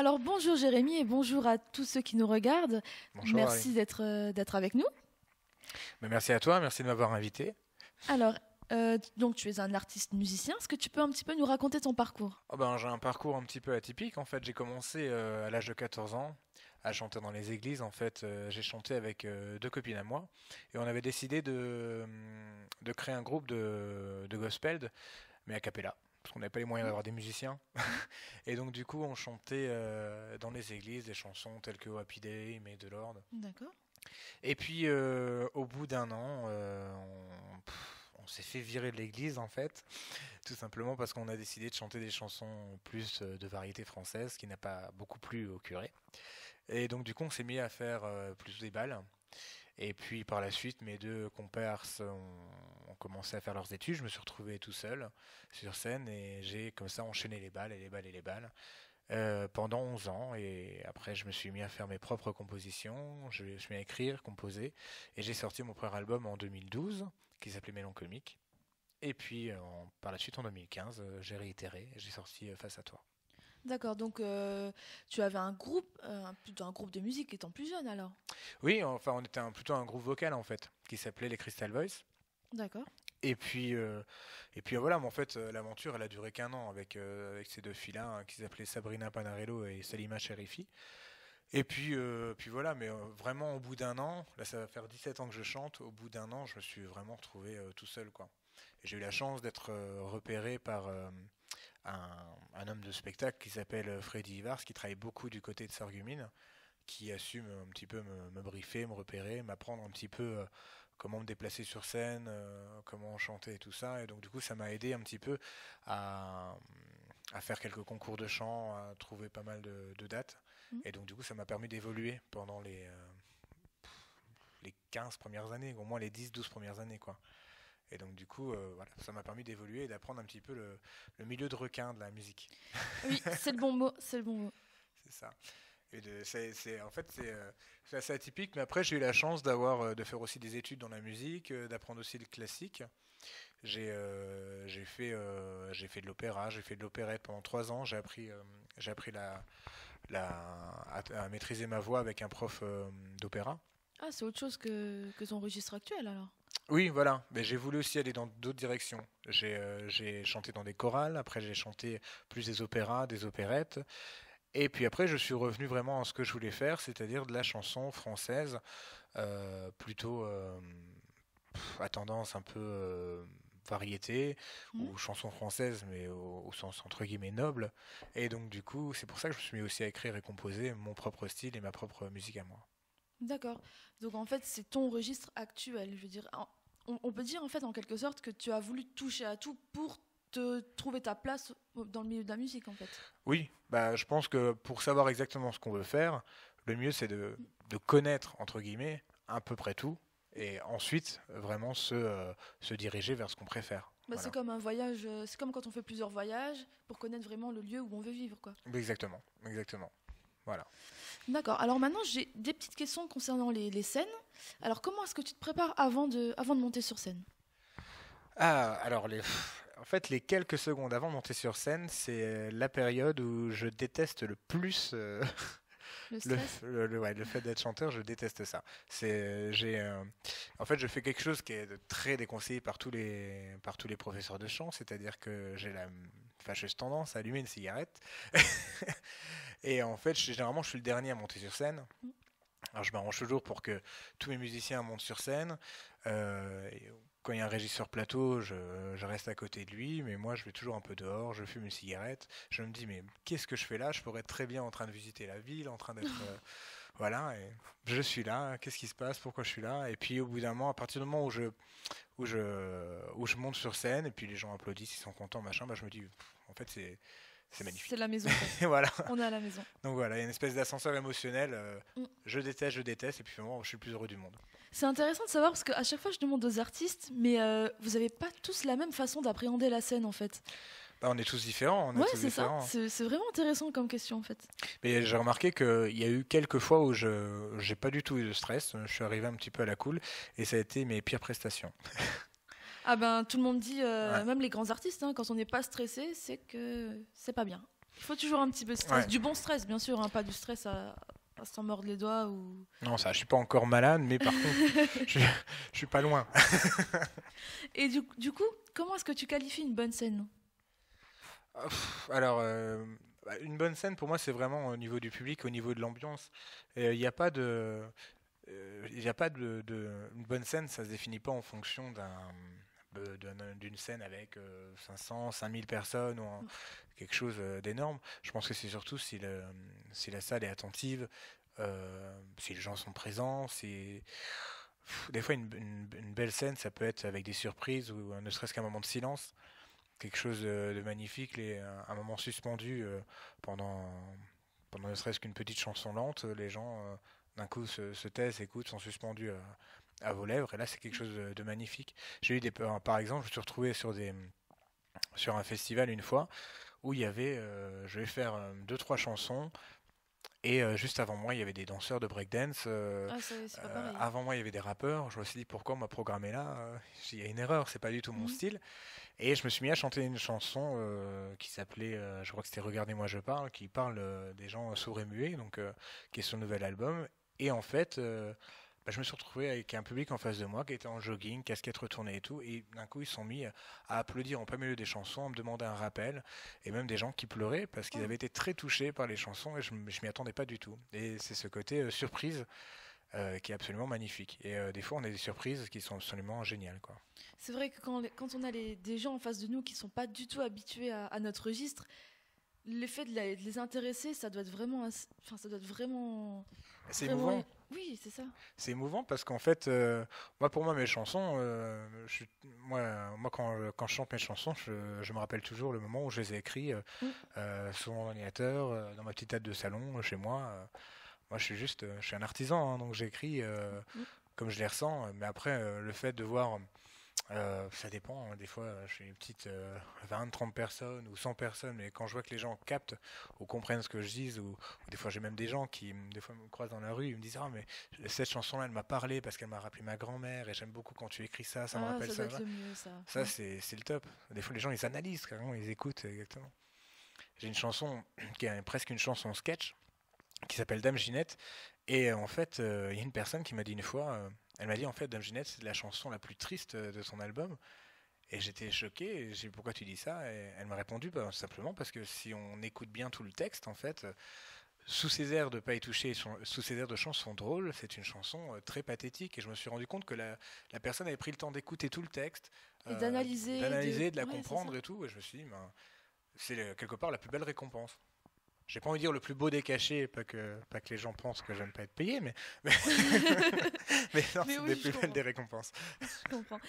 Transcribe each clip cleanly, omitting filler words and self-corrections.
Alors bonjour Jérémy et bonjour à tous ceux qui nous regardent. Bonjour Harry. Merci d'être avec nous. Mais merci à toi, merci de m'avoir invité. Alors, donc tu es un artiste musicien. Est-ce que tu peux un petit peu nous raconter ton parcours? Oh ben, j'ai un parcours un petit peu atypique. En fait, j'ai commencé à l'âge de 14 ans à chanter dans les églises. En fait, j'ai chanté avec deux copines à moi et on avait décidé de créer un groupe de gospel, mais a cappella. Parce qu'on n'avait pas les moyens d'avoir des musiciens. Et donc, du coup, on chantait dans les églises des chansons telles que Happy Day, May the Lord. D'accord. Et puis, au bout d'un an, on s'est fait virer de l'église, en fait. Tout simplement parce qu'on a décidé de chanter des chansons plus de variété française, ce qui n'a pas beaucoup plu au curé. Et donc, du coup, on s'est mis à faire plus des balles. Et puis, par la suite, mes deux compères ont commencé à faire leurs études. Je me suis retrouvé tout seul sur scène et j'ai comme ça enchaîné les balles et les balles et les balles pendant 11 ans. Et après, je me suis mis à faire mes propres compositions. Je me suis mis à écrire, composer. Et j'ai sorti mon premier album en 2012 qui s'appelait Mélancolique. Et puis, par la suite, en 2015, j'ai réitéré et j'ai sorti Face à toi. D'accord. Donc tu avais un groupe, plutôt un groupe de musique étant plus jeune alors. Oui, enfin, on était plutôt un groupe vocal en fait, qui s'appelait les Crystal Voice. D'accord. Et puis voilà, mais en fait, l'aventure, elle a duré qu'un an avec ces deux filles-là, hein, qui s'appelaient Sabrina Panarello et Salima Cherifi. Et puis voilà, mais vraiment au bout d'un an, là ça va faire 17 ans que je chante, au bout d'un an, je me suis vraiment retrouvé tout seul, quoi. Et j'ai eu la chance d'être repéré par un homme de spectacle qui s'appelle Freddy Ivars, qui travaille beaucoup du côté de Sarreguemines, qui a su un petit peu me briefer, me repérer, m'apprendre un petit peu comment me déplacer sur scène, comment chanter et tout ça. Et donc du coup, ça m'a aidé un petit peu à, à faire quelques concours de chant, à trouver pas mal de dates. Mm. Et donc du coup, ça m'a permis d'évoluer pendant les 15 premières années, au moins les 10-12 premières années, quoi. Et donc du coup, voilà, ça m'a permis d'évoluer et d'apprendre un petit peu le milieu de requin de la musique. Oui, c'est le bon mot. C'est le bon mot. C'est ça. En fait, c'est assez atypique, mais après, j'ai eu la chance de faire aussi des études dans la musique, d'apprendre aussi le classique. J'ai fait de l'opéra, j'ai fait de l'opérette pendant 3 ans. J'ai appris à maîtriser ma voix avec un prof d'opéra. Ah, c'est autre chose que ton registre actuel alors. Oui, voilà. Mais j'ai voulu aussi aller dans d'autres directions. J'ai chanté dans des chorales, après j'ai chanté plus des opéras, des opérettes. Et puis après, je suis revenu vraiment à ce que je voulais faire, c'est-à-dire de la chanson française, plutôt à tendance un peu variété, Mm. ou chanson française, mais au sens entre guillemets noble. Et donc du coup, c'est pour ça que je me suis mis aussi à écrire et composer mon propre style et ma propre musique à moi. D'accord. Donc en fait, c'est ton registre actuel. Je veux dire, on peut dire en fait en quelque sorte que tu as voulu toucher à tout pour te trouver ta place dans le milieu de la musique en fait. Oui, bah, je pense que pour savoir exactement ce qu'on veut faire, le mieux c'est de connaître, entre guillemets, à peu près tout, et ensuite vraiment se diriger vers ce qu'on préfère. Bah, c'est Voilà. comme un voyage, c'est comme quand on fait plusieurs voyages pour connaître vraiment le lieu où on veut vivre, quoi. Exactement, exactement. Voilà. D'accord. Alors maintenant, j'ai des petites questions concernant les scènes. Alors, comment est-ce que tu te prépares avant de monter sur scène? Ah, alors en fait, les quelques secondes avant de monter sur scène, c'est la période où je déteste le plus Le stress? ouais, le fait d'être chanteur. Je déteste ça. En fait, je fais quelque chose qui est très déconseillé par tous les professeurs de chant, c'est-à-dire que j'ai la fâcheuse tendance à allumer une cigarette. Et en fait, généralement, je suis le dernier à monter sur scène. Alors, je m'arrange toujours pour que tous mes musiciens montent sur scène. Et quand il y a un régisseur plateau, je reste à côté de lui, mais moi, je vais toujours un peu dehors, je fume une cigarette. Je me dis, mais qu'est-ce que je fais là? Je pourrais être très bien en train de visiter la ville, en train d'être... voilà, et je suis là, qu'est-ce qui se passe? Pourquoi je suis là? Et puis, au bout d'un moment, à partir du moment où je monte sur scène, et puis les gens applaudissent, ils sont contents, machin, bah, je me dis, en fait, c'est C'est magnifique. la maison, quoi. Et voilà. On est à la maison. Donc voilà, il y a une espèce d'ascenseur émotionnel. Mm. Je déteste, et puis vraiment, je suis le plus heureux du monde. C'est intéressant de savoir parce qu'à chaque fois, je demande aux artistes, mais vous n'avez pas tous la même façon d'appréhender la scène, en fait. Bah, on est tous différents, on est Ouais, tous c'est ça. différents. C'est vraiment intéressant comme question, en fait. Mais j'ai remarqué qu'il y a eu quelques fois où je j'ai pas du tout eu de stress. Je suis arrivé un petit peu à la cool, et ça a été mes pires prestations. Ah ben, tout le monde dit, Ouais. même les grands artistes, hein, quand on n'est pas stressé, c'est que c'est pas bien. Il faut toujours un petit peu de stress. Du bon stress, bien sûr, hein, pas du stress à s'en mordre les doigts ou... Non, ça, je suis pas encore malade, mais par contre, je suis pas loin. Et du coup, comment est-ce que tu qualifies une bonne scène? Alors, une bonne scène, pour moi, c'est vraiment au niveau du public, au niveau de l'ambiance. Il n'y a pas de... Il n'y a pas une bonne scène, ça se définit pas en fonction d'une scène avec 500, 5000 personnes ou quelque chose d'énorme. Je pense que c'est surtout si la salle est attentive, si les gens sont présents, des fois une belle scène, ça peut être avec des surprises ou ne serait-ce qu'un moment de silence, quelque chose de magnifique, un moment suspendu pendant ne serait-ce qu'une petite chanson lente, les gens d'un coup se taisent, écoutent, sont suspendus à vos lèvres, et là c'est quelque chose de magnifique. J'ai eu par exemple, je me suis retrouvé sur un festival une fois où il y avait, je vais faire deux trois chansons. Et juste avant moi, il y avait des danseurs de breakdance. C'est pas pareil. Avant moi, il y avait des rappeurs. Je me suis dit pourquoi on m'a programmé là. Il y a une erreur, c'est pas du tout mon style. Et je me suis mis à chanter une chanson qui s'appelait, je crois que c'était Regardez-moi je parle, qui parle des gens sourds et muets, donc qui est son nouvel album. Et en fait, je me suis retrouvé avec un public en face de moi qui était en jogging, casquette retournée et tout, et d'un coup ils se sont mis à applaudir en plein milieu des chansons, à me demander un rappel, et même des gens qui pleuraient parce qu'ils avaient été très touchés par les chansons et je m'y attendais pas du tout. Et c'est ce côté surprise qui est absolument magnifique. Et des fois on a des surprises qui sont absolument géniales, quoi. C'est vrai que quand on a des gens en face de nous qui sont pas du tout habitués à notre registre, l'effet de les intéresser, ça doit être vraiment... Enfin, ça doit être vraiment... C'est émouvant. Oui, c'est ça. C'est émouvant parce qu'en fait, pour moi, mes chansons, moi quand je chante mes chansons, je me rappelle toujours le moment où je les ai écrits sur mon ordinateur, dans ma petite table de salon, chez moi. Moi, je suis un artisan, hein, donc j'écris comme je les ressens. Mais après, le fait de voir... ça dépend, hein. Des fois je suis une petite 20, 30 personnes ou 100 personnes, mais quand je vois que les gens captent ou comprennent ce que je dis, ou des fois j'ai même des gens qui des fois me croisent dans la rue, ils me disent ah mais cette chanson-là elle m'a parlé parce qu'elle m'a rappelé ma grand-mère et j'aime beaucoup quand tu écris ça, ça me rappelle ça. Ça doit être le mieux, ça. Ça c'est le top. Des fois les gens ils analysent carrément, ils écoutent exactement. J'ai une chanson qui est presque une chanson sketch qui s'appelle Dame Ginette. Et en fait, il y a une personne qui m'a dit une fois, elle m'a dit en fait Dame Ginette c'est la chanson la plus triste de son album. Et j'étais choqué, et j'ai dit pourquoi tu dis ça? Et elle m'a répondu simplement parce que si on écoute bien tout le texte, en fait, sous ces airs de pas y toucher, sous ces airs de chansons drôles, c'est une chanson très pathétique. Et je me suis rendu compte que la personne avait pris le temps d'écouter tout le texte, et d'analyser, de la comprendre et tout. Et je me suis dit, c'est quelque part la plus belle récompense. J'ai pas envie de dire le plus beau des cachets, pas que les gens pensent que j'aime pas être payé, mais non, c'est oui, des plus belles des récompenses. Je comprends.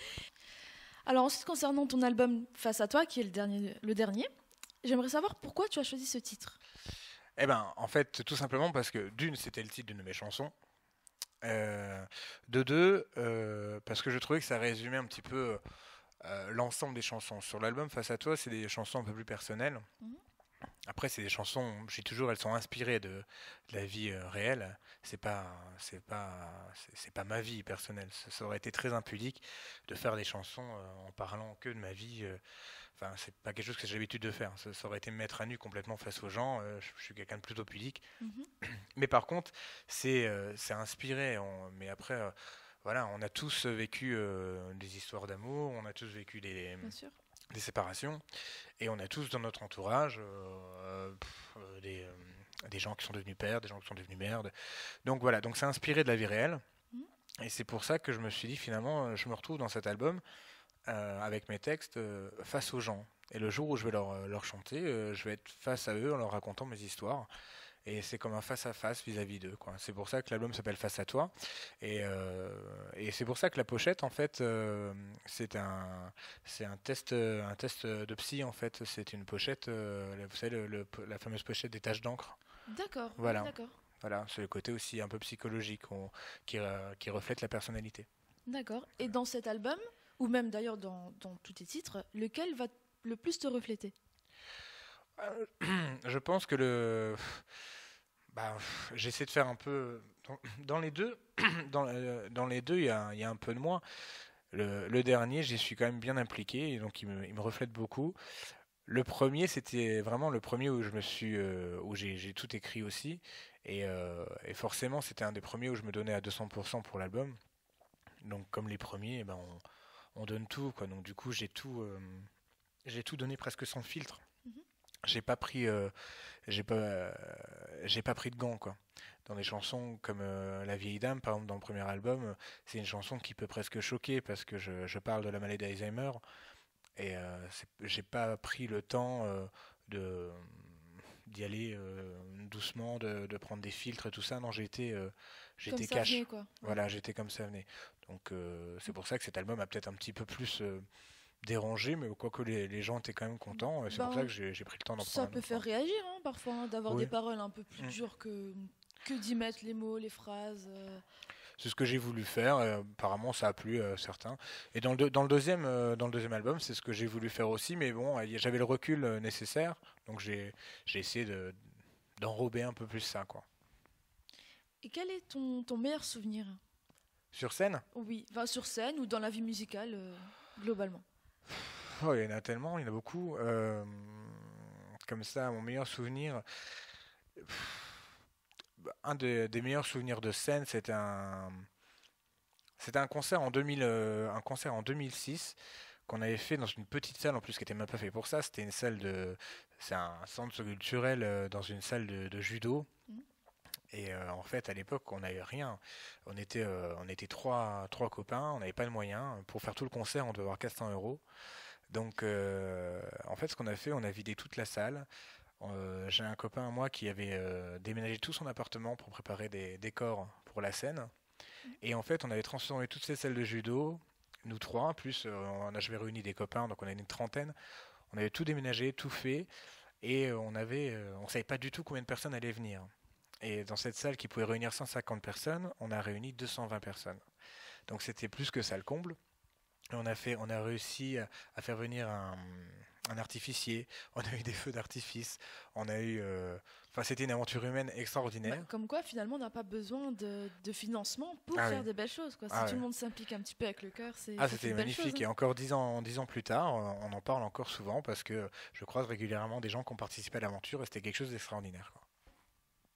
Alors ensuite, concernant ton album Face à toi, qui est le dernier, j'aimerais savoir pourquoi tu as choisi ce titre. Eh ben, en fait, tout simplement parce que d'une, c'était le titre d'une de mes chansons. De deux, parce que je trouvais que ça résumait un petit peu l'ensemble des chansons. Sur l'album Face à toi, c'est des chansons un peu plus personnelles. Après, c'est des chansons, je dis toujours, elles sont inspirées de la vie réelle. C'est pas ma vie personnelle. Ça aurait été très impudique de faire des chansons en parlant que de ma vie. Enfin, c'est pas quelque chose que j'ai l'habitude de faire. Ça aurait été me mettre à nu complètement face aux gens. Je suis quelqu'un de plutôt pudique. Mais par contre, c'est inspiré. Mais après, voilà, on a tous vécu des histoires d'amour. On a tous vécu des séparations. Et on a tous dans notre entourage des gens qui sont devenus pères, des gens qui sont devenus mères. Donc voilà, donc c'est inspiré de la vie réelle. Et c'est pour ça que je me suis dit finalement, je me retrouve dans cet album avec mes textes face aux gens. Et le jour où je vais leur chanter, je vais être face à eux en leur racontant mes histoires. Et c'est comme un face-à-face vis-à-vis d'eux, quoi. C'est pour ça que l'album s'appelle Face à toi. Et c'est pour ça que la pochette, en fait, c'est un test de psy, en fait. C'est une pochette, vous savez, la fameuse pochette des taches d'encre. D'accord. Voilà. Oui, d'accord. Voilà, c'est le côté aussi un peu psychologique qui reflète la personnalité. D'accord. Et dans cet album, ou même d'ailleurs dans tous tes titres, lequel va le plus te refléter? Je pense que j'essaie de faire un peu dans les deux. Dans les deux, il y a un peu de moi. Le dernier, j'y suis quand même bien impliqué, et donc il me reflète beaucoup. Le premier, c'était vraiment le premier où où j'ai tout écrit aussi. Et forcément, c'était un des premiers où je me donnais à 200% pour l'album. Donc, comme les premiers, eh ben, on donne tout, quoi. Donc, du coup, j'ai tout donné presque sans filtre. Mhm. J'ai pas pris, j'ai pas, j'ai pas pris de gants, quoi. Dans des chansons comme La vieille dame, par exemple, dans le premier album, c'est une chanson qui peut presque choquer parce que je parle de la maladie d'Alzheimer. J'ai pas pris le temps de d'y aller doucement, de prendre des filtres et tout ça. Non, Comme j'étais ça venait, cash. quoi. Ouais. Voilà, j'étais comme ça venait. Donc c'est pour ça que cet album a peut-être un petit peu plus dérangé, mais quoique les gens étaient quand même contents. C'est pour ça Ben, que j'ai pris le temps d'en prendre ça un peut autre, faire quoi. réagir, hein, parfois, hein, d'avoir des Oui. paroles un peu plus Mm. dures que d'y mettre les mots, les phrases. C'est ce que j'ai voulu faire. Apparemment, ça a plu à certains. Et dans le deuxième album, c'est ce que j'ai voulu faire aussi. Mais bon, j'avais le recul nécessaire, donc j'ai essayé d'enrober un peu plus ça, quoi. Et quel est ton meilleur souvenir? Sur scène, Oui, enfin, sur scène ou dans la vie musicale, globalement. oh, il y en a tellement, il y en a beaucoup. Comme ça, mon meilleur souvenir, des meilleurs souvenirs de scène, c'était un concert en 2006 qu'on avait fait dans une petite salle en plus qui était même pas fait pour ça. C'est un centre culturel dans une salle de judo. Mhm. En fait, à l'époque, on n'avait rien. On était trois copains, on n'avait pas de moyens. Pour faire tout le concert, on devait avoir 400 euros. Donc, en fait, ce qu'on a fait, on a vidé toute la salle. J'ai un copain à moi qui avait déménagé tout son appartement pour préparer des décors pour la scène. Et en fait, on avait transformé toutes ces salles de judo, nous trois, plus j'avais réuni des copains, donc on avait une trentaine. On avait tout déménagé, tout fait, et on savait pas du tout combien de personnes allaient venir. Et dans cette salle qui pouvait réunir 150 personnes, on a réuni 220 personnes. Donc c'était plus que ça le comble. Et on a réussi à faire venir un artificier, on a eu des feux d'artifice, on a eu, enfin c'était une aventure humaine Bah, extraordinaire. comme quoi, finalement, on n'a pas besoin de financement pour Ah oui, faire des belles choses, quoi. Si ah tout ouais. le monde s'implique un petit peu avec le cœur, Ah, c'est c'était une belle chose, magnifique. hein. Et encore 10 ans plus tard, on en parle encore souvent parce que je croise régulièrement des gens qui ont participé à l'aventure et c'était quelque chose d'extraordinaire, quoi.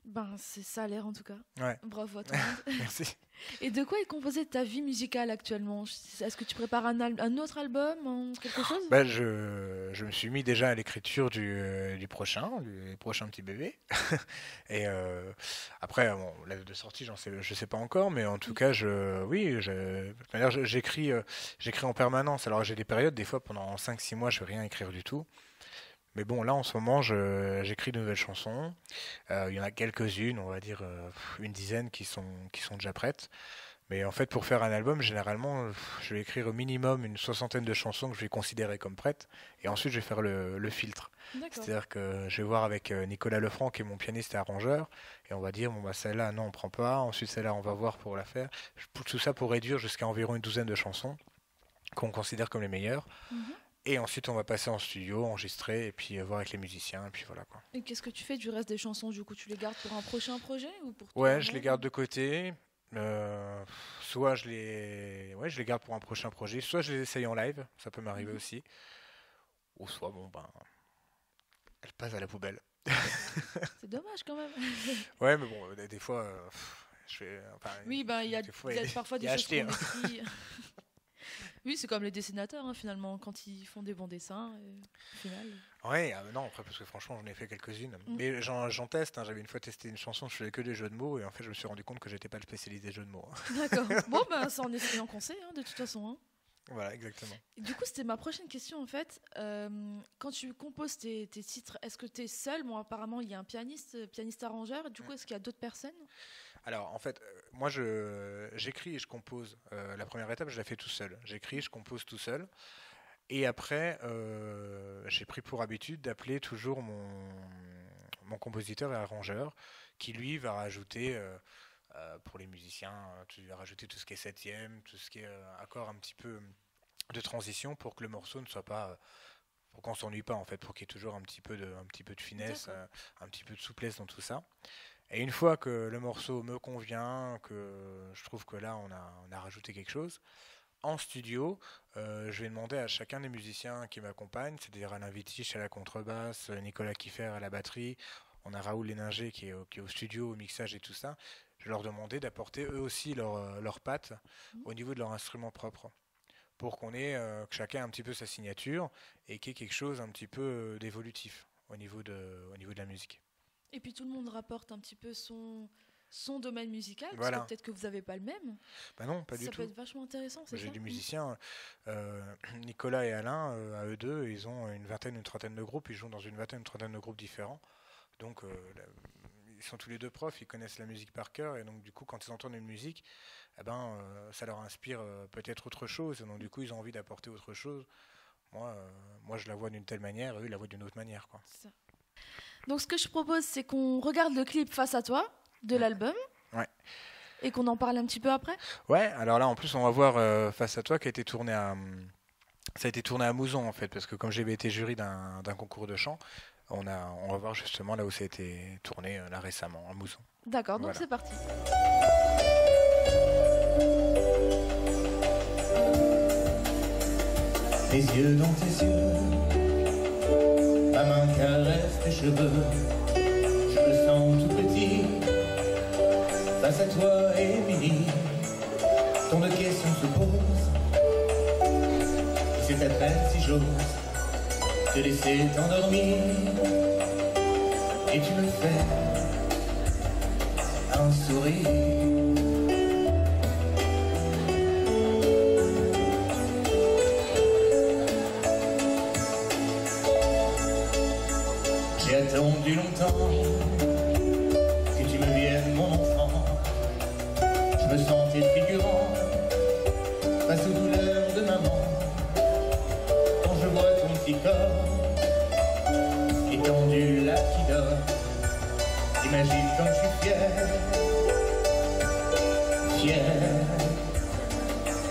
Ben, c'est ça a l'air en tout cas. Ouais, Bravo à tout le monde. merci. Et de quoi est composée ta vie musicale actuellement? Est-ce que tu prépares un autre album, quelque chose? Bah, je me suis mis déjà à l'écriture du prochain petit bébé. Et après, bon, la date de sortie, je sais pas encore, mais en tout cas, oui, de toute manière, j'écris en permanence. Alors j'ai des périodes, des fois pendant 5 6 mois, je vais rien écrire du tout. Mais bon, là en ce moment, j'écris de nouvelles chansons. Il y en a quelques-unes, on va dire une dizaine qui sont déjà prêtes. Mais en fait, pour faire un album, généralement, je vais écrire au minimum une soixantaine de chansons que je vais considérer comme prêtes. Et ensuite, je vais faire le filtre. D'accord. C'est-à-dire que je vais voir avec Nicolas Lefranc, qui est mon pianiste et arrangeur, et on va dire, bon, bah, celle-là, non, on prend pas. Ensuite, celle-là, on va voir pour la faire. Tout ça pour réduire jusqu'à environ une douzaine de chansons qu'on considère comme les meilleures. Mhm. Et ensuite, on va passer en studio, enregistrer, et puis voir avec les musiciens, et puis voilà, quoi. Et qu'est-ce que tu fais du reste des chansons? Du coup, tu les gardes pour un prochain projet ou pour Ouais, je les toi-même? garde de côté. Soit ouais, je les garde pour un prochain projet, soit je les essaye en live, ça peut m'arriver Mhm. aussi. Ou soit, bon, ben, elles passent à la poubelle. C'est dommage quand même. Ouais, mais bon, des fois, enfin, Oui, ben des fois, il y a parfois il des y a choses acheté, qu'on hein. écrit. Oui, c'est comme les dessinateurs, hein, finalement, quand ils font des bons dessins, au final. Ouais, non, après, parce que franchement, j'en ai fait quelques-unes. Mm. Mais j'en teste, hein. J'avais une fois testé une chanson, je faisais que des jeux de mots, et en fait, je me suis rendu compte que j'étais pas le spécialiste des jeux de mots. D'accord. Bon, ben, c'est en essayant qu'on sait, hein, de toute façon, hein. Voilà, exactement. Et du coup, c'était ma prochaine question, en fait. Quand tu composes tes titres, est-ce que tu es seul? Bon, apparemment, il y a un pianiste arrangeur. Du coup, est-ce qu'il y a d'autres personnes? Alors, en fait, moi, j'écris et je compose. La première étape, je la fais tout seul. J'écris, je compose tout seul. Et après, j'ai pris pour habitude d'appeler toujours mon compositeur et arrangeur, qui lui va rajouter, pour les musiciens, tu vas rajouter tout ce qui est septième, tout ce qui est accord un petit peu de transition pour que le morceau ne soit pas, pour qu'on s'ennuie pas en fait, pour qu'il y ait toujours un petit peu de finesse, D'accord. un petit peu de souplesse dans tout ça. Et une fois que le morceau me convient, que je trouve que là on a rajouté quelque chose, En studio, je vais demander à chacun des musiciens qui m'accompagnent, c'est-à-dire Alain Vittich à la contrebasse, Nicolas Kiffer à la batterie, on a Raoul Léninger qui est au studio, au mixage et tout ça. Je vais leur demander d'apporter eux aussi leur patte au niveau de leur instrument propre, pour qu'on ait que chacun ait un petit peu sa signature et qu'il y ait quelque chose un petit peu d'évolutif au niveau de la musique. Et puis tout le monde rapporte un petit peu son domaine musical, parce Voilà. que peut-être que vous n'avez pas le même. Bah non, pas du Ça tout. peut être vachement intéressant, c'est ça? J'ai des musiciens, Nicolas et Alain, à eux deux, ils ont une vingtaine, une trentaine de groupes, ils jouent dans une vingtaine, une trentaine de groupes différents. Donc ils sont tous les deux profs, ils connaissent la musique par cœur, et donc du coup quand ils entendent une musique, eh ben, ça leur inspire peut-être autre chose, et donc du coup ils ont envie d'apporter autre chose. Moi je la vois d'une telle manière, eux ils la voient d'une autre manière, quoi. C'est ça. Donc ce que je propose, c'est qu'on regarde le clip Face à toi de l'album. Ouais. Et qu'on en parle un petit peu après. Ouais, alors là en plus on va voir Face à toi qui a été tourné à... Ça a été tourné à Mouzon en fait, parce que comme j'ai été jury d'un concours de chant, on va voir justement là où ça a été tourné là récemment, à Mouzon. D'accord, donc Voilà. c'est parti. Les yeux dans tes yeux, ma main caresse tes cheveux, je me sens tout petit, face à toi Émilie, tant de questions se posent, c'est à peine si j'ose te laisser t'endormir, et tu me fais un sourire. J'ai attendu longtemps que tu me viennes, mon enfant. Je me sentais figurant face aux douleurs de maman. Quand je vois ton petit corps étendu là qui dort, imagine comme je suis fier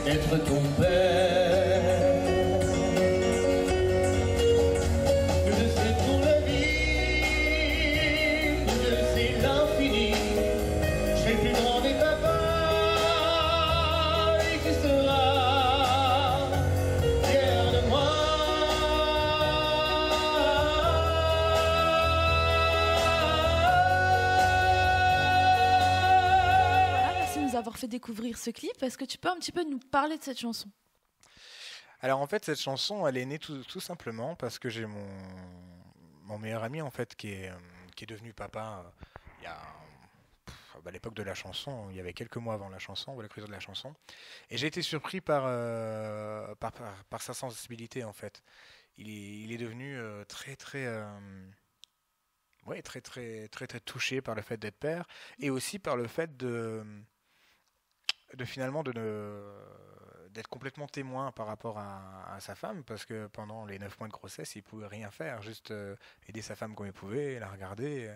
d'être ton père. Avoir fait découvrir ce clip, est-ce que tu peux un petit peu nous parler de cette chanson? Alors en fait cette chanson elle est née tout simplement parce que j'ai mon meilleur ami en fait qui est devenu papa il y a à l'époque de la chanson, il y avait quelques mois avant la chanson, ou l'écriture de la chanson, et j'ai été surpris par sa sensibilité en fait. Il est devenu ouais, très touché par le fait d'être père et aussi par le fait finalement d'être complètement témoin par rapport à sa femme, parce que pendant les 9 mois de grossesse, il pouvait rien faire, juste aider sa femme comme il pouvait, la regarder.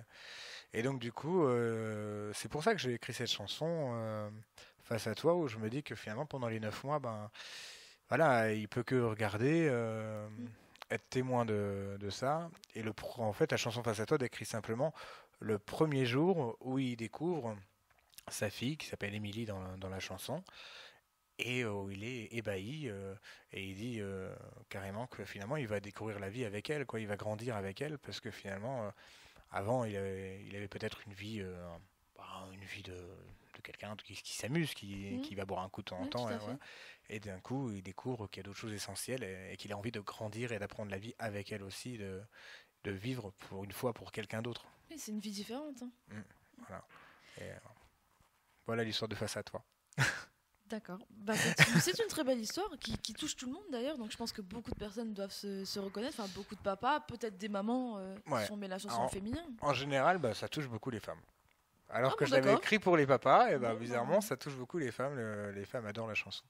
Et donc du coup, c'est pour ça que j'ai écrit cette chanson Face à toi, où je me dis que finalement pendant les 9 mois, ben voilà, il peut que regarder, être témoin de ça. Et en fait, la chanson Face à toi décrit simplement le premier jour où il découvre sa fille, qui s'appelle Émilie dans la chanson, et où il est ébahi, et il dit carrément que finalement il va découvrir la vie avec elle, quoi, il va grandir avec elle, parce que finalement, avant il avait peut-être une vie de quelqu'un qui s'amuse, qui va boire un coup de temps en temps, et d'un coup il découvre qu'il y a d'autres choses essentielles, et qu'il a envie de grandir et d'apprendre la vie avec elle aussi, de vivre pour une fois pour quelqu'un d'autre. Oui, c'est une vie différente. Voilà. Et, voilà l'histoire de Face à toi. D'accord. Bah, c'est une très belle histoire qui touche tout le monde d'ailleurs, donc je pense que beaucoup de personnes doivent se reconnaître, enfin beaucoup de papas, peut-être des mamans qui sont mis la chanson féminin. En général, bah, ça touche beaucoup les femmes. Alors que bon, je l'avais écrit pour les papas, et bah, bizarrement ça touche beaucoup les femmes, les femmes adorent la chanson.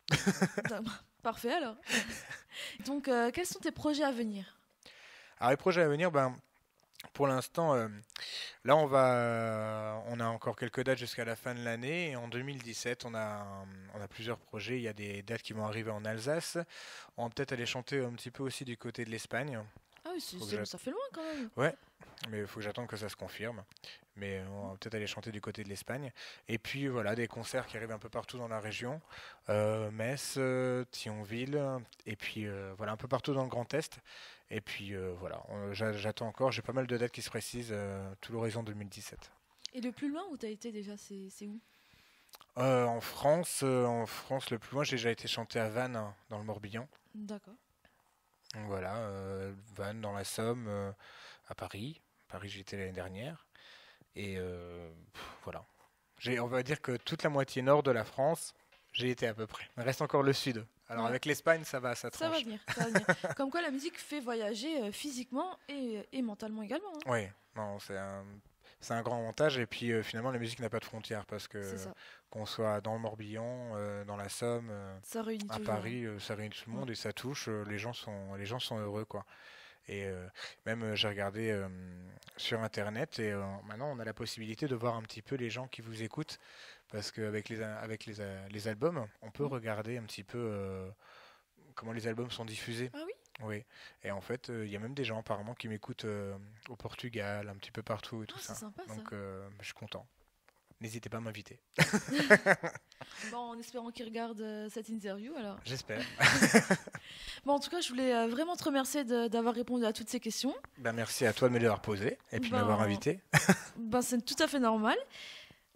Parfait alors. Donc quels sont tes projets à venir? Alors les projets à venir, ben... Pour l'instant, là on a encore quelques dates jusqu'à la fin de l'année, et en 2017 on a plusieurs projets. Il y a des dates qui vont arriver en Alsace. On va peut-être aller chanter un petit peu aussi du côté de l'Espagne. Ah oui, ça fait loin quand même. Ouais, mais il faut que j'attende que ça se confirme. mais on va peut-être aller chanter du côté de l'Espagne. Et puis voilà, des concerts qui arrivent un peu partout dans la région, Metz, Thionville, et puis voilà, un peu partout dans le Grand Est. Et puis voilà, j'attends encore, j'ai pas mal de dates qui se précisent, tout l'horizon 2017. Et le plus loin où tu as été déjà, c'est où? En France, le plus loin, j'ai déjà été chanter à Vannes, hein, dans le Morbihan. D'accord. Donc voilà, Vannes dans la Somme, à Paris. Paris, j'y étais l'année dernière. Et voilà. On va dire que toute la moitié nord de la France, j'ai été à peu près. Il reste encore le sud. Alors Ouais. avec l'Espagne, ça va, ça Ça va tranche. venir, ça va venir. Comme quoi la musique fait voyager physiquement et mentalement également, hein. Oui, non, c'est un grand avantage. Et puis finalement, la musique n'a pas de frontières parce que C'est ça. qu'on soit dans le Morbihan, dans la Somme, Ça réunit à toujours. Paris, ça réunit tout le monde et ça touche. Les gens sont heureux, quoi. Et même j'ai regardé sur internet et maintenant on a la possibilité de voir un petit peu les gens qui vous écoutent parce qu'avec les albums, on peut regarder un petit peu comment les albums sont diffusés. Ah oui? Oui. Et en fait, il y a même des gens apparemment qui m'écoutent au Portugal, un petit peu partout et tout Ah, ça. c'est sympa, ça. Donc je suis content. N'hésitez pas à m'inviter. Bon, en espérant qu'ils regardent cette interview, alors. J'espère. Bon, en tout cas, je voulais vraiment te remercier d'avoir répondu à toutes ces questions. Ben, merci à toi de me les avoir posées et puis de Ben, m'avoir invité. Ben, c'est tout à fait normal.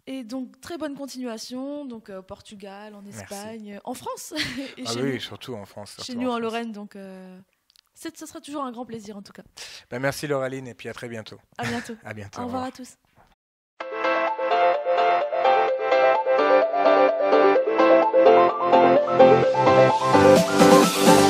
Et donc, très bonne continuation. Donc, au Portugal, en Merci. Espagne, en France. Et Ah chez oui, nous, surtout en France. chez surtout nous en France. Lorraine. Donc, ça sera toujours un grand plaisir, en tout cas. Ben, merci Lauraline et puis à très bientôt. À bientôt. À bientôt. Au revoir à tous. Thank you.